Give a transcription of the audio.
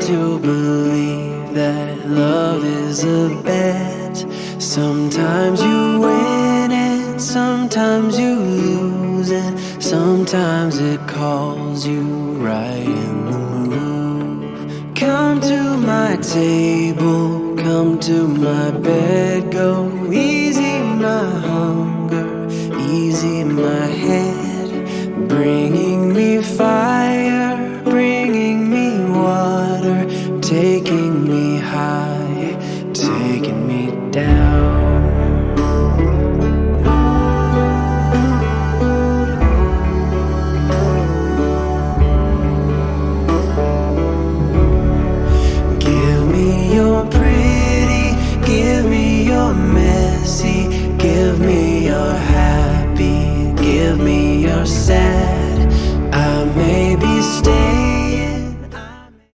to believe that love is a bet. Sometimes you win and sometimes you lose, and sometimes it calls you right in the move. Come to my table, come to my bed, go easy my hunger, easy my head, bringing me fire, bringing me water, taking